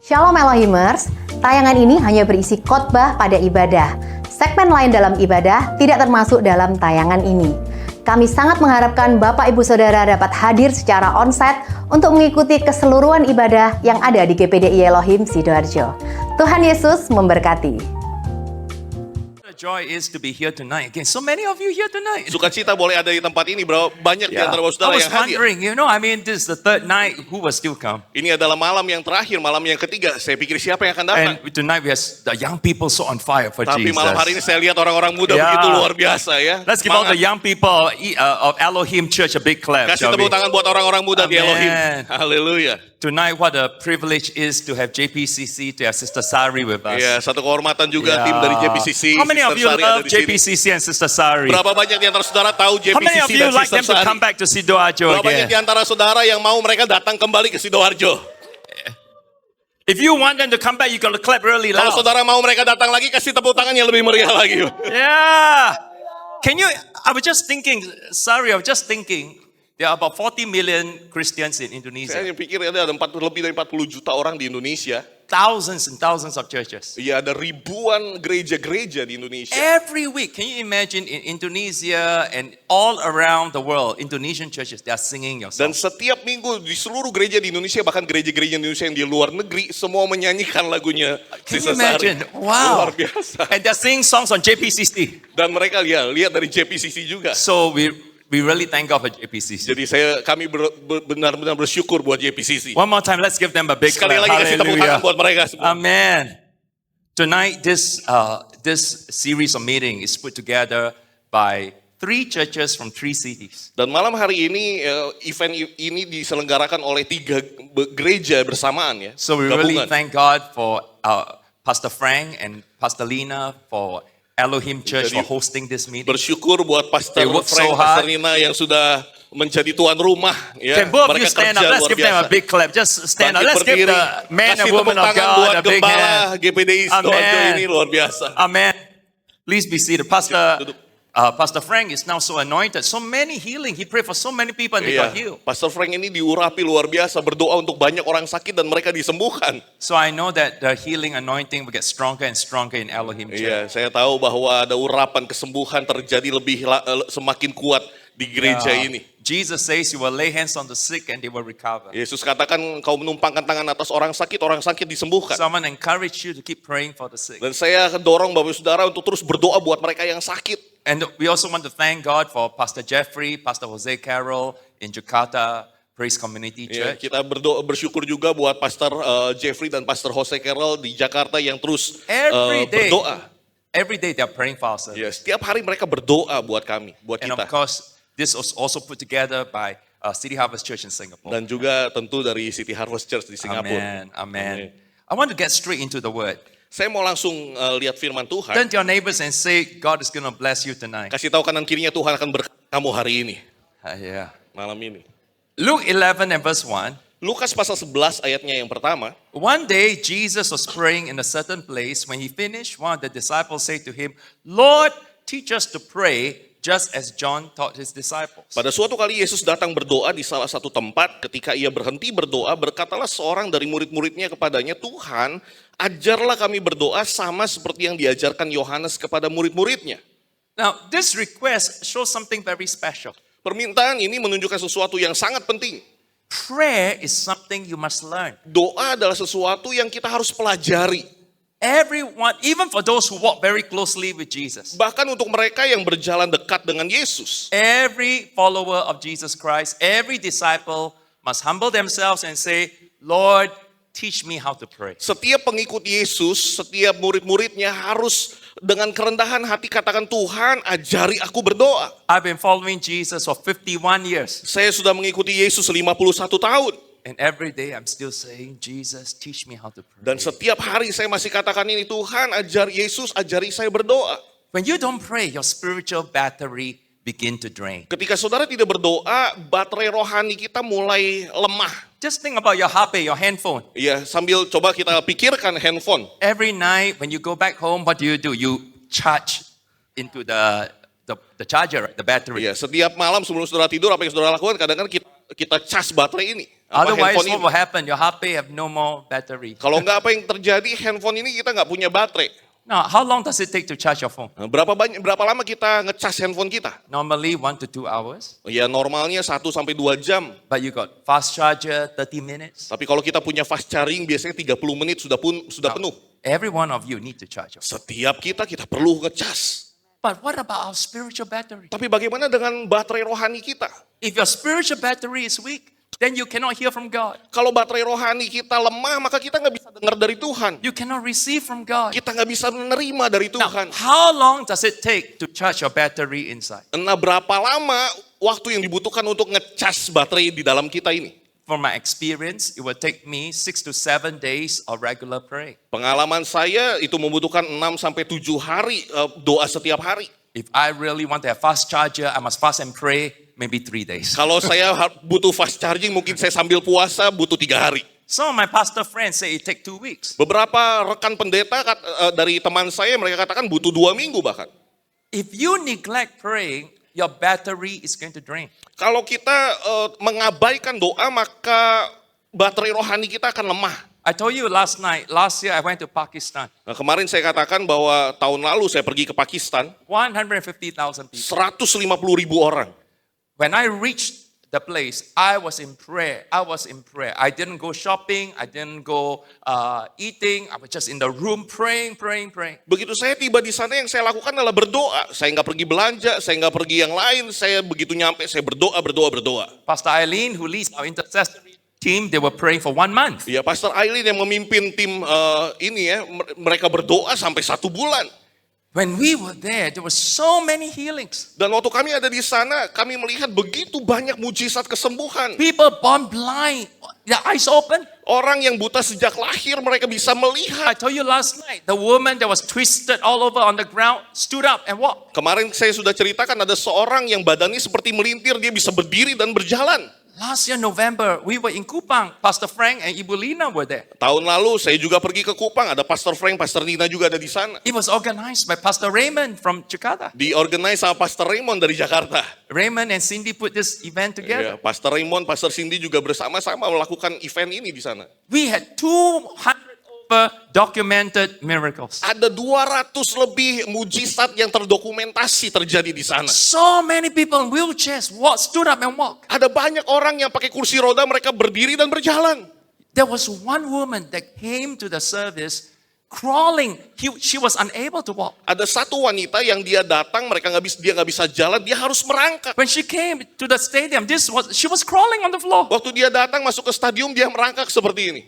Shalom Elohimers, tayangan ini hanya berisi khotbah pada ibadah. Segmen lain dalam ibadah tidak termasuk dalam tayangan ini. Kami sangat mengharapkan Bapak Ibu Saudara dapat hadir secara onsite untuk mengikuti keseluruhan ibadah yang ada di GPDI Elohim Sidoarjo. Tuhan Yesus memberkati. Joy is to be here tonight again. So many of you here tonight. Sukacita boleh ada di tempat ini, bro. Banyak di antara saudara I was yang hadir. wondering, this is the third night. Who will still come? Ini adalah malam yang terakhir, malam yang ketiga. Saya pikir siapa yang akan datang? And tonight we have the young people so on fire for Tapi Jesus. malam hari ini saya lihat orang-orang muda Yeah. begitu luar biasa ya. Let's give all the young people of Elohim Church a big clap. Kasih Shall tepuk we? tangan buat orang-orang muda di Elohim. Amen. Haleluya. Tonight, what a privilege is to have JPCC, to have Sister Sari with us. Ya, satu kehormatan juga tim dari JPCC. How many of you Sister Sari ada love di sini. JPCC and Sister Sari? Berapa banyak di antara saudara tahu How many of JPCC you dan like Sister them to Sari? come back to Sidoarjo Berapa banyak again? di antara saudara yang mau mereka datang kembali ke Sidoarjo? If you want them to come back, you got to clap really Kalau loud. saudara mau mereka datang lagi, kasih tepuk tangan yang lebih meriah lagi. Yeah. I was just thinking, there are about 40 million Christians in Indonesia. Saya pikir ada lebih dari 40 juta orang di Indonesia. Thousands and thousands of churches. Iya, ada ribuan gereja-gereja di Indonesia. Every week, can you imagine in Indonesia and all around the world, Indonesian churches, they are singing your Dan song. setiap minggu di seluruh gereja di Indonesia, bahkan gereja-gereja Indonesia yang di luar negeri, semua menyanyikan lagunya Can you Sister Sari. imagine? Wow. Luar biasa. And they're singing songs on JPCC. Dan mereka lihat dari JPCC juga. So we really thank God for JPCC. Jadi kami benar-benar bersyukur buat JPCC. One more time, let's give them a big Sekali clap. lagi kasih tepuk tangan Hallelujah. buat mereka semua. Amen. Tonight, this series of meeting is put together by 3 churches from 3 cities. Dan malam hari ini, event ini diselenggarakan oleh 3 gereja bersamaan ya. So we really Gabungan. thank God for Pastor Frank and Pastor Lina for Elohim Church Jadi, for hosting this meeting. Bersyukur buat Pastor They work Frank, so hard. Pastor Nina yang sudah menjadi tuan rumah. Ya. Can both of you Mereka stand kerja up? Let's luar give them a biasa. big clap. Just stand up. Bangkit Let's give berdiri. the man and Kasih woman tepuk of tangan God buat a big gembala hand. GPDI Sidoarjo Amen. ini luar biasa. Amen. Please be seated. Duduk. Pastor Frank is now so anointed. So many healing. He prayed for so many people and they Iya, got healed. Pastor Frank ini diurapi luar biasa, berdoa untuk banyak orang sakit dan mereka disembuhkan. So I know that the healing anointing will get stronger and stronger in Elohim Church. Iya, saya tahu bahwa ada urapan kesembuhan terjadi semakin kuat di gereja ini. Jesus says you will lay hands on the sick and they will recover. Yesus katakan kau menumpangkan tangan atas orang sakit disembuhkan. So I want to encourage you to keep praying for the sick. Dan saya akan dorong Bapak Saudara untuk terus berdoa buat mereka yang sakit. And we also want to thank God for Pastor Jeffrey, Pastor Jose Carroll in Jakarta, Praise Community Ya, Church. kita bersyukur juga buat Pastor Jeffrey dan Pastor Jose Carroll di Jakarta yang terus berdoa. Every day they are praying for us. Ya, setiap hari mereka berdoa buat kami, buat And of kita. course, this was also put together by City Harvest Church in Singapore. Dan juga tentu dari City Harvest Church di Singapura. Amen. I want to get straight into the word. Saya mau langsung lihat firman Tuhan. Turn to your neighbors and say, God is going to bless you tonight. Kasih tahu kanan kirinya Tuhan akan berkati kamu hari ini, Yeah. malam ini. Luke 11 and verse 1. Lukas pasal 11 ayatnya yang pertama. One day Jesus was praying in a certain place. When he finished, one of the disciples said to him, Lord, teach us to pray just as John taught his disciples. Pada suatu kali Yesus datang berdoa di salah satu tempat. Ketika ia berhenti berdoa, berkatalah seorang dari murid-muridnya kepadanya, Tuhan, ajarlah kami berdoa sama seperti yang diajarkan Yohanes kepada murid-muridnya. Now, this request shows something very special. Permintaan ini menunjukkan sesuatu yang sangat penting. Prayer is something you must learn. Doa adalah sesuatu yang kita harus pelajari. Everyone, even for those who walk very closely with Jesus, Bahkan untuk mereka yang berjalan dekat dengan Yesus. every follower of Jesus Christ, every disciple must humble themselves and say, Lord, teach me how to pray. Setiap pengikut Yesus, setiap murid-muridnya harus dengan kerendahan hati katakan, Tuhan ajari aku berdoa. I've been following Jesus for 51 years. Saya sudah mengikuti Yesus 51 tahun. And every day I'm still saying, Jesus, teach me how to pray. Dan setiap hari saya masih katakan ini, Tuhan Yesus ajari saya berdoa. When you don't pray, your spiritual battery begin to drain. Ketika saudara tidak berdoa, baterai rohani kita mulai lemah. Just think about your HP, your handphone. Ya, sambil coba kita pikirkan handphone. Every night when you go back home, what do? You charge into the charger, right? The battery. Ya, setiap malam sebelum saudara tidur, apa yang saudara lakukan? Kadang-kadang kita cas baterai ini. Otherwise, handphone what ini. will happen? Your HP have no more battery. Kalau nggak apa yang terjadi, handphone ini kita nggak punya baterai. Now, how long does it take to charge your phone? Nah, berapa lama kita ngecas handphone kita? Normally 1 to 2 hours, Ya normalnya 1 sampai 2 jam. but you got fast charger 30 minutes. Tapi kalau kita punya fast charging biasanya 30 menit sudah penuh. Every one of you need to charge your phone. Setiap kita perlu ngecas. But what about our spiritual battery? Tapi bagaimana dengan baterai rohani kita? If your spiritual battery is weak, then you cannot hear from God. Kalau baterai rohani kita lemah, maka kita nggak bisa dengar dari Tuhan. You cannot receive from God. Kita nggak bisa menerima dari Now, Tuhan. how long does it take to charge your battery inside? Nah, berapa lama waktu yang dibutuhkan untuk ngecas baterai di dalam kita ini? From my experience, it will take me 6 to 7 days of regular praying. Pengalaman saya itu membutuhkan 6 sampai 7 hari doa setiap hari. If I really want to have fast charger, I must fast and pray maybe 3 days. Kalau saya butuh fast charging, mungkin saya sambil puasa butuh 3 hari. Some of my pastor friends say it take 2 weeks. Beberapa rekan pendeta dari teman saya, mereka katakan butuh 2 minggu bahkan. If you neglect praying, your battery is going to drain. Kalau kita mengabaikan doa, maka baterai rohani kita akan lemah. I told you last year I went to Pakistan. Nah, kemarin saya katakan bahwa tahun lalu saya pergi ke Pakistan, 150,000 people. 150.000 orang. When I reached the place, I was in prayer. I didn't go shopping. I didn't go eating. I was just in the room praying. Begitu saya tiba di sana, yang saya lakukan adalah berdoa. Saya nggak pergi belanja, saya nggak pergi yang lain. Saya begitu nyampe, saya berdoa. Pastor Eileen, who leads our intercessory team, they were praying for 1 month. Ya, Pastor Aileen yang memimpin tim ini ya, mereka berdoa sampai 1 bulan. When we were there were so many healings. Dan waktu kami ada di sana, kami melihat begitu banyak mujizat kesembuhan. People born blind, their eyes open. Orang yang buta sejak lahir, mereka bisa I melihat. told you last night, the woman that was twisted all over on the ground stood up and walked. Kemarin saya sudah ceritakan ada seorang yang badannya seperti melintir, dia bisa berdiri dan berjalan. Last year November, we were in Kupang. Pastor Frank and Ibu Lina were there. Tahun lalu saya juga pergi ke Kupang, ada Pastor Frank, Pastor Nina juga ada di sana. It was organized by Pastor Raymond from Jakarta. Diorganize sama Pastor Raymond dari Jakarta. Raymond and Cindy put this event Ya, together. Pastor Raymond, Pastor Cindy juga bersama-sama melakukan event ini di sana. We had 200 over documented miracles. Ada 200 lebih mujizat yang terdokumentasi terjadi di sana. So many people in wheelchairs stood up and walked. Ada banyak orang yang pakai kursi roda, mereka berdiri dan berjalan. There was one woman that came to the service crawling. She was unable to walk. Ada satu wanita yang dia datang, dia nggak bisa jalan, dia harus merangkak. When she came to the stadium, she was crawling on the floor. Waktu dia datang masuk ke stadium, dia merangkak seperti ini.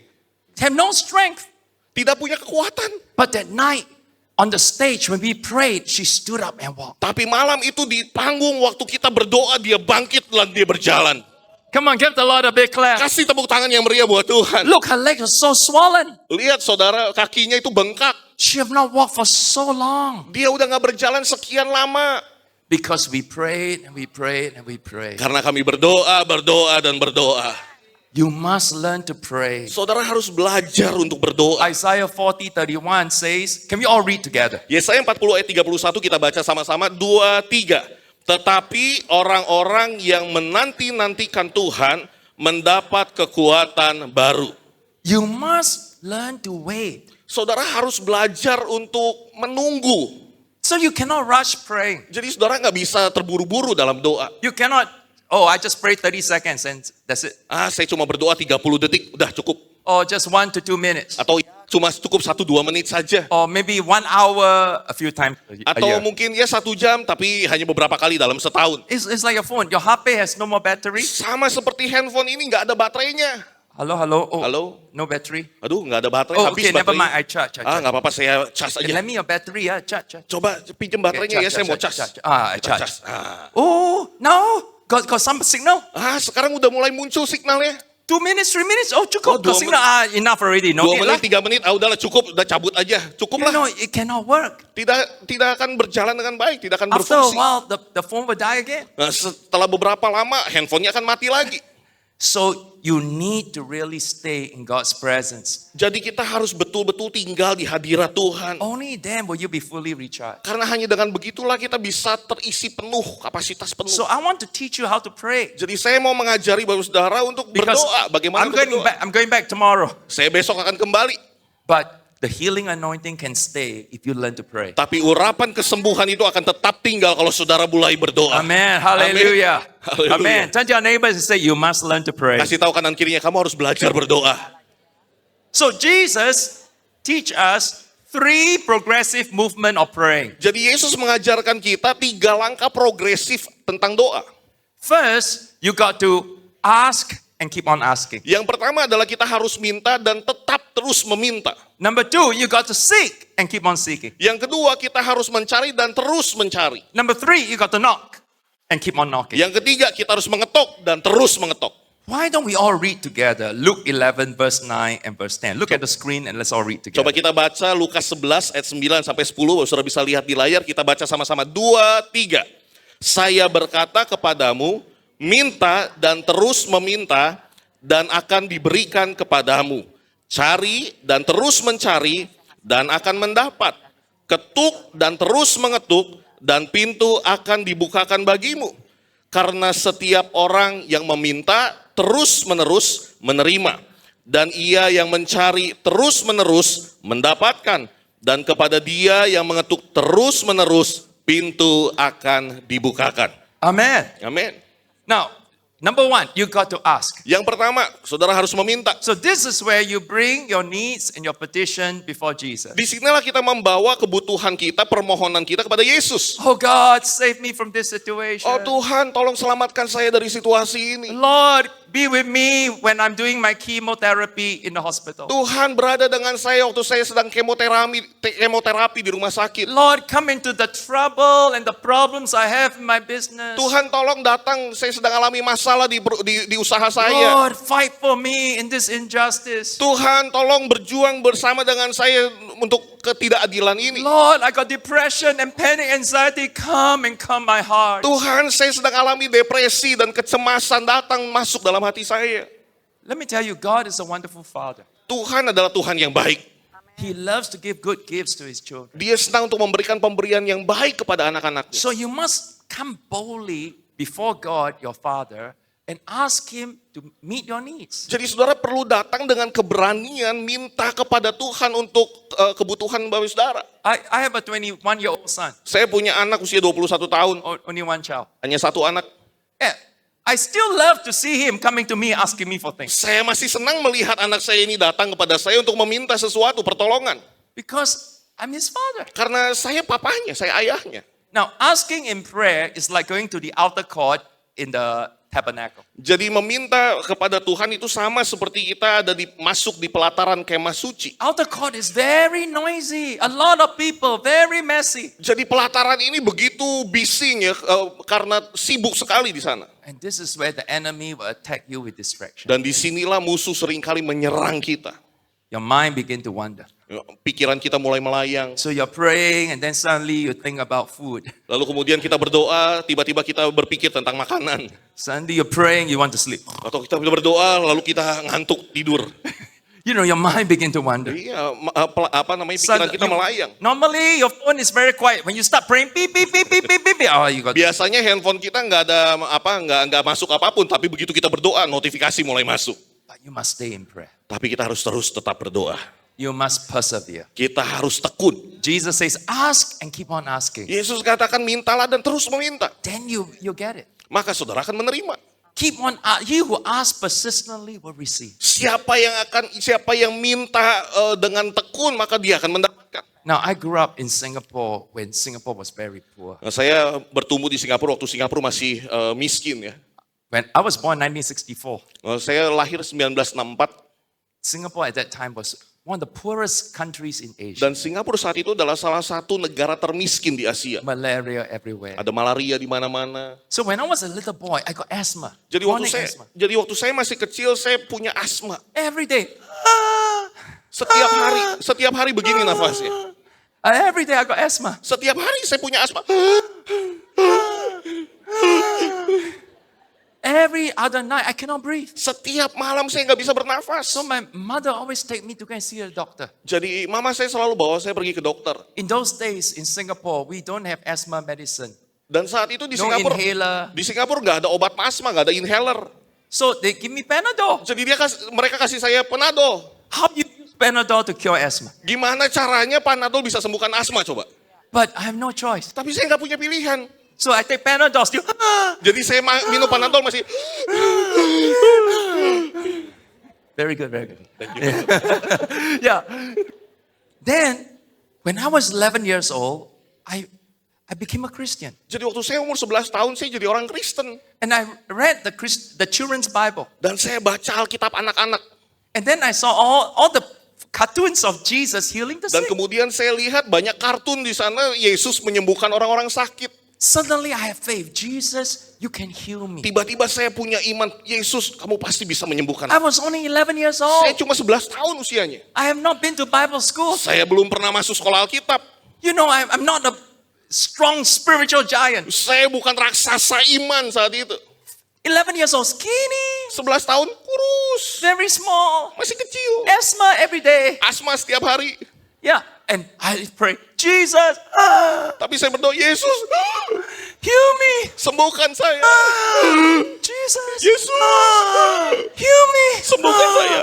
Had no strength. Tidak punya kekuatan. But that night on the stage when we prayed, she stood up and walked. Tapi malam itu di panggung waktu kita berdoa, dia bangkit dan dia berjalan. Come on, give the Lord a big clap. Kasih tepuk tangan yang meriah buat Tuhan. Look, her legs are so swollen. Lihat saudara, kakinya itu bengkak. She have not walked for so long. Dia udah gak berjalan sekian lama. Because we prayed and we prayed and we prayed. Karena kami berdoa dan berdoa. You must learn to pray. Saudara harus belajar untuk berdoa. Isaiah 40:31 says, can we all read together? Yesaya 40 ayat 31 kita baca sama-sama, 2, 3. Tetapi orang-orang yang menanti-nantikan Tuhan mendapat kekuatan baru. You must learn to wait. Saudara harus belajar untuk menunggu. So you cannot rush praying. Jadi saudara nggak bisa terburu-buru dalam doa. You cannot, I just prayed 30 seconds and that's it. Saya cuma berdoa 30 detik, udah cukup. Or just 1 to 2 minutes. Atau cuma cukup 1-2 menit saja. Or maybe 1 hour a few times a Atau year. mungkin 1 jam tapi hanya beberapa kali dalam setahun. It's like a phone. Your HP has no more battery. Sama seperti handphone ini nggak ada baterainya. Hello. Oh, Halo? no battery. Aduh, nggak ada baterai, Oh, habis okay, never mind. baterainya. I charge. Nggak apa-apa, saya cas aja. Lend me your battery, charge. Coba pinjam baterainya ya, saya mau cas. I Kita charge. cas. Oh, now got some signal. Sekarang udah mulai muncul signalnya. 2 minutes, 3 minutes. Oh, cukup. 2 Got signal. Enough already. No 2 need lah. menit, 3 menit, udahlah cukup, udah cabut aja. Cukup You know, lah. it cannot work. Tidak akan berjalan dengan baik, tidak akan After a berfungsi. while, the phone will die again. Setelah beberapa lama, handphonenya akan mati lagi. So you need to really stay in God's presence. Jadi kita harus betul-betul tinggal di hadirat Tuhan. Only then will you be fully recharged. Karena hanya dengan begitulah kita bisa terisi penuh, kapasitas penuh. So I want to teach you how to pray. Jadi saya mau mengajari Bapak Saudara untuk Because berdoa. Bagaimana I'm untuk going berdoa. I'm going back tomorrow. Saya besok akan kembali. But the healing anointing can stay if you learn to pray. Tapi urapan kesembuhan itu akan tetap tinggal kalau saudara mulai berdoa. Amen. Hallelujah. Hallelujah. Amen. Turn to your neighbors and say, you must learn to pray. Kasih tahu kanan kirinya, kamu harus belajar berdoa. So Jesus teach us 3 progressive movement of praying. Jadi Yesus mengajarkan kita 3 langkah progresif tentang doa. First, you got to ask and keep on asking. Yang pertama adalah kita harus minta dan tetap terus meminta. Number 2, you got to seek and keep on seeking. Yang kedua, kita harus mencari dan terus mencari. Number 3, you got to knock and keep on knocking. Yang ketiga, kita harus mengetok dan terus mengetok. Why don't we all read together Luke 11 verse 9 and verse 10? Look at the screen and let's all read together. Coba kita baca Lukas 11 ayat 9 sampai 10. Saudara bisa lihat di layar, kita baca sama-sama. 2, 3. Saya berkata kepadamu, minta dan terus meminta dan akan diberikan kepadamu. Cari dan terus mencari dan akan mendapat. Ketuk dan terus mengetuk dan pintu akan dibukakan bagimu. Karena setiap orang yang meminta terus-menerus menerima. Dan ia yang mencari terus-menerus mendapatkan. Dan kepada dia yang mengetuk terus-menerus pintu akan dibukakan. Amen. Amin. Now, number 1, you got to ask. Yang pertama, saudara harus meminta. So this is where you bring your needs and your petition before Jesus. Disinilah kita membawa kebutuhan kita, permohonan kita kepada Yesus. Oh God, save me from this situation. Oh Tuhan, tolong selamatkan saya dari situasi ini. Lord, be with me when I'm doing my chemotherapy in the hospital. Tuhan berada dengan saya waktu saya sedang kemoterapi di rumah sakit. Lord, come into the trouble and the problems I have in my business. Tuhan tolong datang, saya sedang alami masalah di usaha saya. Lord, fight for me in this injustice. Tuhan tolong berjuang bersama dengan saya untuk ketidakadilan ini. Lord, I got depression and panic anxiety. Come and calm my heart. Tuhan, saya sedang alami depresi dan kecemasan, datang masuk dalam hati saya. Let me tell you, God is a wonderful Father. Tuhan adalah Tuhan yang baik. He loves to give good gifts to His children. Dia senang untuk memberikan pemberian yang baik kepada anak-anaknya. So you must come boldly before God, your Father, and ask Him to meet your needs. Jadi saudara perlu datang dengan keberanian minta kepada Tuhan untuk kebutuhan Bapak Saudara. I have a 21-year-old son, Saya punya anak usia 21 tahun, only one child. hanya satu anak. Yeah, I still love to see him coming to me asking me for things. Saya masih senang melihat anak saya ini datang kepada saya untuk meminta sesuatu, pertolongan. Because I'm his father. Karena saya papanya, saya ayahnya. Now, asking in prayer is like going to the outer court in the tabernacle. Jadi meminta kepada Tuhan itu sama seperti kita ada masuk di pelataran kemah suci. Outer court is very noisy. A lot of people, very messy. Jadi pelataran ini begitu bising ya, karena sibuk sekali di sana. And this is where the enemy will attack you with distraction. Dan disinilah musuh seringkali menyerang kita. Your mind begin to wander. Pikiran kita mulai melayang. So you're praying and then suddenly you think about food. Lalu kemudian kita berdoa, tiba-tiba kita berpikir tentang makanan. Suddenly you're praying, you want to sleep. Atau kita berdoa, lalu kita ngantuk, tidur. You know, your mind begin to wander. Iya, pikiran kita melayang. Normally your phone is very quiet. When you start praying, beep, beep, beep, beep, beep, beep, beep. Oh, you got Biasanya handphone kita nggak ada nggak masuk apapun, tapi begitu kita berdoa, notifikasi mulai masuk. But you must stay in prayer. Tapi kita harus terus tetap berdoa. You must persevere. Kita harus tekun. Jesus says, ask and keep on asking. Yesus katakan mintalah dan terus meminta. Then you get it. Maka saudara akan menerima. Keep on, he who asks persistently will receive. Siapa yang minta dengan tekun, maka dia akan mendapatkan. Now, I grew up in Singapore when Singapore was very poor. Nah, saya bertumbuh di Singapura waktu Singapura masih miskin ya. When I was born in 1964, Saya lahir 1964 Singapore at that time was one of the poorest countries in Asia. dan Singapura saat itu adalah salah satu negara termiskin di Asia. Malaria everywhere. Ada malaria di mana-mana. So when I was a little boy, I got asthma. Jadi Chronic asthma. waktu saya masih kecil saya punya asma. Every day. Setiap hari begini nafasnya. Every day I got asthma. Setiap hari saya punya asma. Every every other night, I cannot breathe. Setiap malam saya nggak bisa bernafas. So my mother always take me to go and see a doctor. Jadi mama saya selalu bawa saya pergi ke dokter. In those days in Singapore, we don't have asthma medicine. Dan saat itu di No inhaler. Singapura nggak ada obat asma, nggak ada inhaler. So they give me Panadol. Jadi mereka kasih saya Panadol. How do you use Panadol to cure asthma? Gimana caranya Panadol bisa sembuhkan asma coba? But I have no choice. Tapi saya nggak punya pilihan. So I take Panadol still. Jadi saya minum Panadol masih. Very good, very good. Thank you. Yeah. Then, when I was 11 years old, I became a Christian. Jadi waktu saya umur 11 tahun saya jadi orang Kristen. And I read the children's Bible. Dan saya baca Alkitab anak-anak. And then I saw all the cartoons of Jesus healing the Dan sick. kemudian saya lihat banyak kartun di sana Yesus menyembuhkan orang-orang sakit. Suddenly I have faith. Jesus, you can heal me. Tiba-tiba saya punya iman, Yesus kamu pasti bisa menyembuhkan. I was only 11 years Saya old. cuma 11 tahun usianya. I have not been to Bible school. Saya belum pernah masuk sekolah Alkitab. You know, I'm not a strong spiritual giant. Saya bukan raksasa iman saat itu. 11 years old, skinny, 11 tahun kurus, very small, masih kecil. asthma every day. Asma setiap hari. Yeah, and I pray, Jesus, Tapi saya berdoa, Yesus, heal me. sembuhkan saya. Jesus, Yesus, heal me. sembuhkan saya.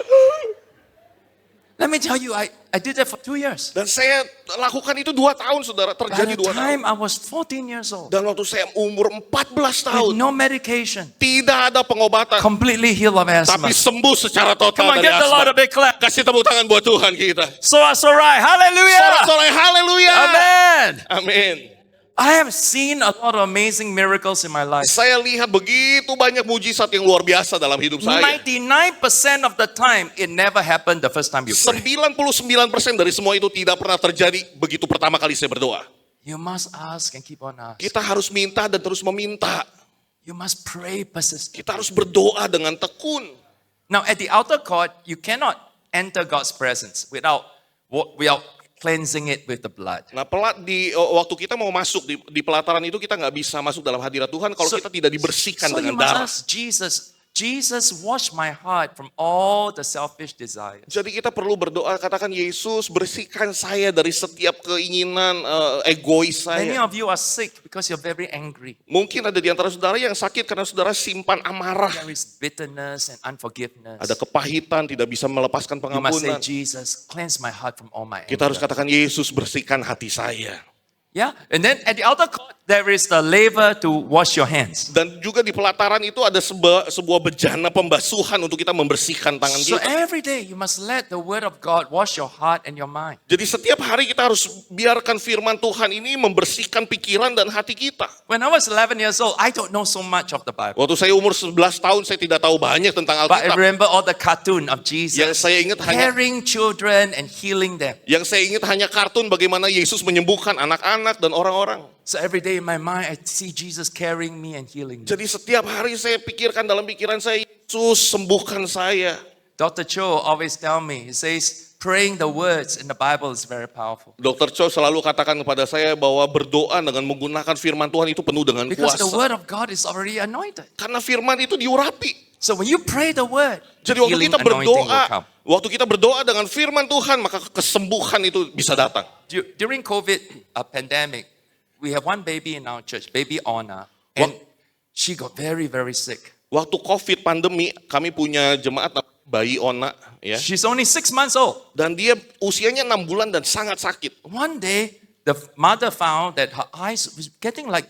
Let me tell you, I did that for 2 years. Dan saya lakukan itu 2 tahun, saudara. By Terjadi the 2 tahun. time I was 14 years old, Dan waktu saya umur 14 with tahun, no medication, tidak ada pengobatan. completely healed of asthma. Tapi sembuh secara Come total on, dari give the Lord a asma. big clap. Kasih tepuk tangan buat Tuhan kita. So right, hallelujah. Sorak-sorai haleluya. Amen. Amin. I have seen a lot of amazing miracles in my life. Saya lihat begitu banyak mujizat yang luar biasa dalam hidup saya. 99% of the time, it never happened the first time you pray. 99% dari semua itu tidak pernah terjadi begitu pertama kali saya berdoa. You must ask and keep on asking. Kita harus minta dan terus meminta. You must pray persistently. Kita harus berdoa dengan tekun. Now, at the outer court, you cannot enter God's presence without cleansing it with the blood. Nah, waktu kita mau masuk di pelataran itu kita nggak bisa masuk dalam hadirat Tuhan kalau kita tidak dibersihkan So dengan you must darah. ask Jesus, wash my heart from all the selfish desires. Jadi kita perlu berdoa, katakan Yesus bersihkan saya dari setiap keinginan egois Many saya. of you are sick because you're very angry. Mungkin ada di antara saudara yang sakit karena saudara simpan amarah. There is bitterness and unforgiveness. Ada kepahitan, tidak bisa melepaskan You must say, pengampunan. Jesus, cleanse my heart from all my Kita harus anger. katakan Yesus bersihkan hati saya. Yeah, and then at the outer court, there is the laver to wash your hands. Dan juga di pelataran itu ada sebuah bejana pembasuhan untuk kita membersihkan tangan So kita. every day you must let the word of God wash your heart and your mind. Jadi setiap hari kita harus biarkan firman Tuhan ini membersihkan pikiran dan hati kita. When I was 11 years old, I don't know so much of the Bible. Waktu saya umur 11 tahun saya tidak tahu banyak tentang But I Alkitab. remember all the cartoon of Yang Jesus saya ingat hanya carrying children and healing them. hanya kartun bagaimana Yesus menyembuhkan anak-anak dan orang-orang. So every day in my mind, I see Jesus carrying me and healing me. Jadi setiap hari saya pikirkan dalam pikiran saya, Yesus sembuhkan saya. Dr. Cho always tell me, he says, praying the words in the Bible is very powerful. Dr. Cho selalu katakan kepada saya bahwa berdoa dengan menggunakan firman Tuhan itu penuh dengan Because the kuasa. word of God is already anointed. Karena firman itu diurapi. So when you pray the word, Jadi waktu healing kita anointing will berdoa, come. dengan firman Tuhan, maka kesembuhan itu bisa datang. During COVID pandemic, we have one baby in our church, baby Ona, and she got very, very sick. Waktu COVID pandemi, kami punya jemaat bayi Ona, ya. She's only 6 months old. Dan dia usianya 6 bulan dan sangat sakit. One day, the mother found that her eyes was getting like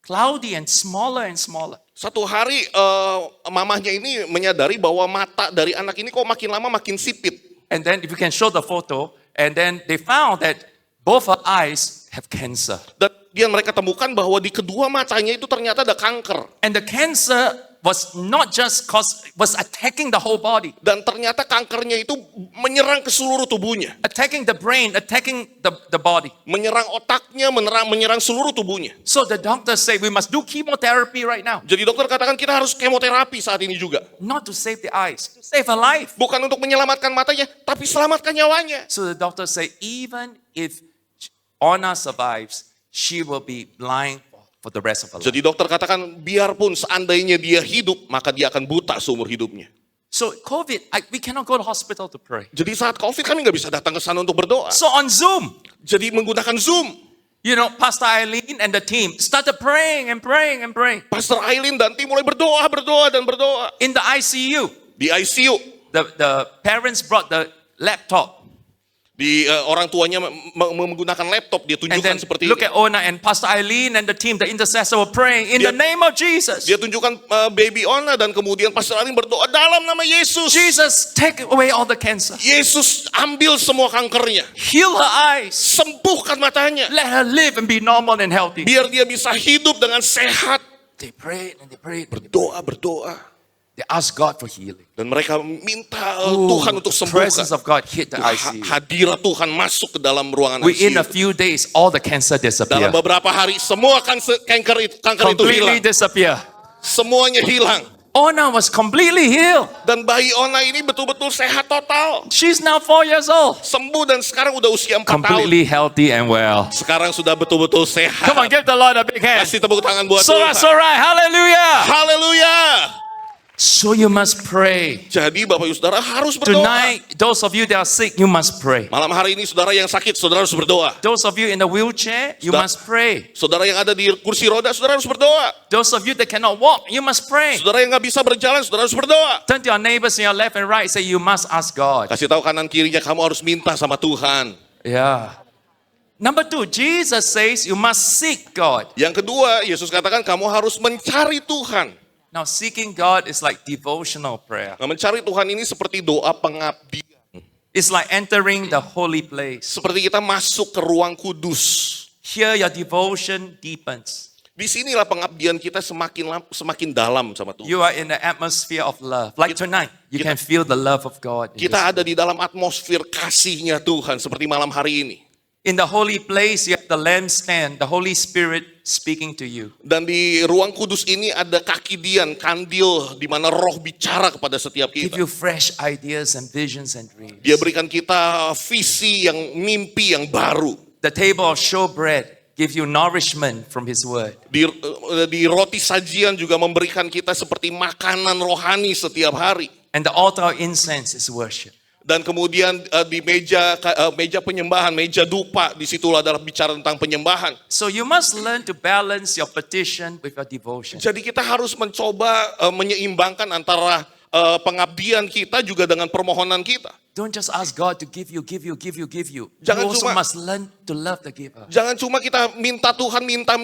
cloudy and smaller and smaller. Satu hari mamahnya ini menyadari bahwa mata dari anak ini kok makin lama makin sipit. And then if you can show the photo, and then they found that both her eyes have cancer. Dan mereka temukan bahwa di kedua matanya itu ternyata ada kanker. And the cancer was not just was attacking the whole body, Dan ternyata kankernya itu menyerang ke seluruh tubuhnya. attacking the brain, attacking the body. Menyerang otaknya, menyerang seluruh tubuhnya. So the doctors say we must do chemotherapy right now, Jadi dokter katakan kita harus kemoterapi saat ini juga. not to save the eyes, to save her life. Bukan untuk menyelamatkan matanya, tapi selamatkan nyawanya. So the doctors say even if Ona survives, she will be blind for for the rest of our life. Jadi dokter katakan biarpun seandainya dia hidup, maka dia akan buta seumur hidupnya. So COVID, we cannot go to hospital to pray. Jadi saat COVID kami nggak bisa datang ke sana untuk berdoa. So on Zoom, Jadi menggunakan Zoom. you know, Pastor Eileen and the team started praying and praying and praying. Pastor Aileen dan tim mulai berdoa dan berdoa. In the ICU, Di ICU, the parents brought the laptop. di orang tuanya menggunakan laptop, dia And then tunjukkan seperti look ini. at Ona and Pastor Eileen and the team, the intercessor were praying in the name of Jesus. Dia tunjukkan baby Ona dan kemudian Pastor Aileen berdoa dalam nama Yesus. Jesus, take away all the cancer. Yesus ambil semua kankernya. Heal her eyes. Sembuhkan matanya. Let her live and be normal and healthy. Biar dia bisa hidup dengan sehat. They prayed and they prayed. Berdoa. They asked God for healing. Dan mereka minta Tuhan untuk The presence sembuhkan. of God hit the ICU. Hadirat Tuhan masuk ke dalam ruangan Within a ICU. few days, all the cancer Dalam disappeared. beberapa hari semua kanker itu Completely hilang. disappear. Semuanya hilang. Ona was completely healed. Dan bayi Ona ini betul-betul sehat total. She's now 4 years old. Sembuh dan sekarang udah usia 4 tahun. Completely healthy and well. Sekarang sudah betul-betul sehat. Come on, give the Lord a big hand. Kasih tepuk tangan buat Sorai, Tuhan. sorai, hallelujah. Haleluya. So you must pray. Jadi Bapak Ibu Saudara harus berdoa. Tonight, those of you that are sick, you must pray. Malam hari ini saudara yang sakit, saudara harus berdoa. Those of you in the wheelchair, you Sudah. must pray. Saudara yang ada di kursi roda, saudara harus berdoa. Those of you that cannot walk, you must pray. Saudara yang nggak bisa berjalan, saudara harus berdoa. Turn to your neighbors in your left and right, say you must ask God. Kasih tahu kanan kirinya, kamu harus minta sama Tuhan. Yeah. Number 2, Jesus says you must seek God. Yang kedua, Yesus katakan kamu harus mencari Tuhan. Now, seeking God is like devotional prayer. Nah, mencari Tuhan ini seperti doa pengabdian. It's like entering the holy place. Seperti kita masuk ke ruang kudus. Here, your devotion deepens. Disinilah pengabdian kita semakin dalam sama Tuhan. You are in the atmosphere of love. Like tonight, you can feel the love of God. Kita ada di dalam atmosfer kasihnya Tuhan seperti malam hari ini. In the holy place, you have the lampstand, the Holy Spirit speaking to you. Dan di ruang kudus ini ada kaki dian, kandil, di mana roh bicara kepada setiap Give kita. you fresh ideas and visions and dreams. Dia berikan kita visi yang mimpi yang baru. The table of showbread give you nourishment from His Word. Di roti sajian juga memberikan kita seperti makanan rohani setiap hari. And the altar of incense is worship. Dan kemudian di meja penyembahan, meja dupa, disitulah adalah bicara tentang penyembahan. So you must learn to balance your petition with your devotion. Jadi kita harus mencoba menyeimbangkan antara pengabdian kita juga dengan permohonan kita. Don't just ask God to give you. Jangan You also cuma- must learn to love the giver. Jangan cuma kita minta Tuhan, minta,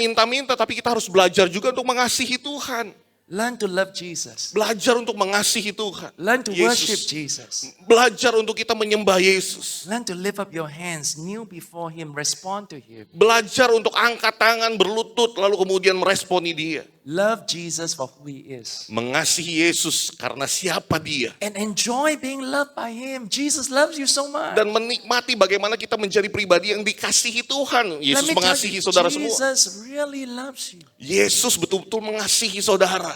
tapi kita harus belajar juga untuk mengasihi Tuhan. Learn to love Jesus. Belajar untuk mengasihi Tuhan. Learn to worship Yesus. Jesus. Belajar untuk kita menyembah Yesus. Learn to lift up your hands, kneel before Him, respond to Him. Belajar untuk angkat tangan, berlutut, lalu kemudian meresponi dia. Love Jesus for who He is. Mengasihi Yesus karena siapa dia. And enjoy being loved by Him. Jesus loves you so much. Dan menikmati bagaimana kita menjadi pribadi yang dikasihi Tuhan. Let Yesus me tell mengasihi you, saudara semua. Jesus really loves you. Yesus betul-betul mengasihi saudara.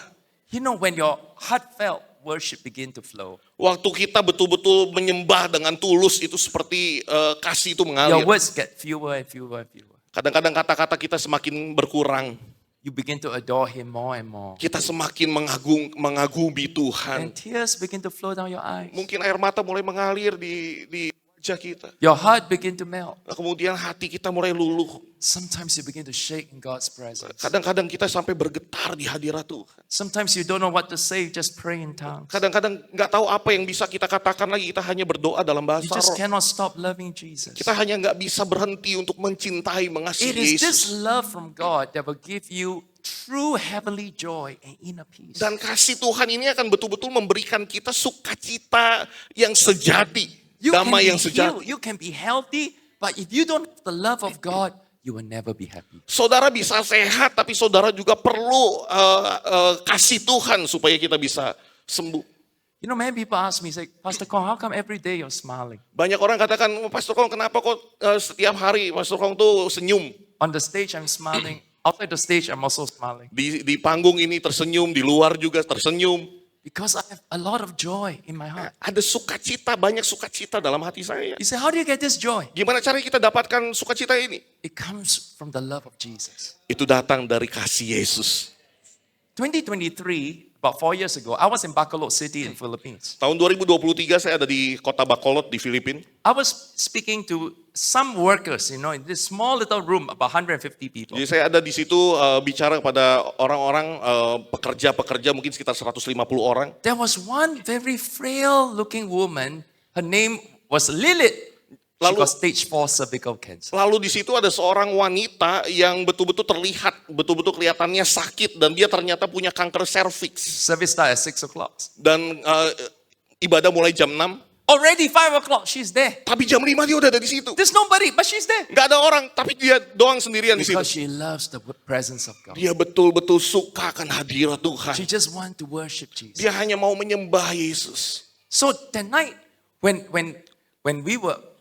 You know, when your heartfelt worship begin to flow, Waktu kita betul-betul menyembah dengan tulus itu seperti kasih itu your mengalir. words get fewer and fewer and fewer. Kadang-kadang kata-kata kita semakin berkurang. You begin to adore Him more and more. Kita semakin mengagumi And Tuhan. tears begin to flow down your eyes. Mungkin air mata mulai mengalir di wajah kita. Your heart begin to melt. Nah, kemudian hati kita mulai luluh. Sometimes you begin to shake in God's presence. Kadang-kadang kita sampai bergetar di hadirat Tuhan. Sometimes you don't know what to say, you just pray in tongues. Kadang-kadang nggak tahu apa yang bisa kita katakan lagi. Kita hanya berdoa dalam You bahasa just roh. cannot stop loving Jesus. Kita hanya nggak bisa berhenti untuk mencintai, It mengasihi is this Yesus. love from God that will give you true heavenly joy and inner peace. Dan kasih Tuhan ini akan betul-betul memberikan kita sukacita yang sejati. You can Damai be yang sejati. healed, you can be healthy, but if you don't have the love of God, you will never be happy. Saudara bisa sehat, tapi saudara juga perlu kasih Tuhan supaya kita bisa sembuh. You know, many people ask me, say, Pastor Kong, how come every day you're smiling? Banyak orang katakan, Pastor Kong kenapa kok setiap hari Pastor Kong tuh senyum. On the stage, I'm smiling. Outside the stage, I'm also smiling. Di panggung ini tersenyum, di luar juga tersenyum. Because I have a lot of joy in my heart. Ada sukacita, banyak sukacita dalam hati saya. You say, how do you get this joy? Gimana caranya kita dapatkan sukacita ini? It comes from the love of Jesus. Itu datang dari kasih Yesus. 2023, about 4 years ago, I was in Bacolod City in Philippines. Tahun 2023 saya ada di kota Bacolod di Filipina. I was speaking to some workers, in this small little room, about 150 people. Jadi saya ada di situ bicara kepada orang-orang pekerja-pekerja mungkin sekitar 150 orang. There was one very frail looking woman. Her name was Lilith. She Lalu- got stage 4 cervical cancer. Lalu di situ ada seorang wanita yang betul-betul terlihat, betul-betul kelihatannya sakit dan dia ternyata punya kanker serviks. Service start at 6 o'clock. Dan ibadah mulai jam 6, Already 5 o'clock, she's there. tapi jam 5 dia udah ada di situ. There's nobody, but she's there. Nggak ada orang, tapi dia doang sendirian di situ. Because she loves the presence of God. Dia betul-betul suka akan hadirat Tuhan. She just wants to worship Jesus. Dia hanya mau menyembah Yesus. So that night, when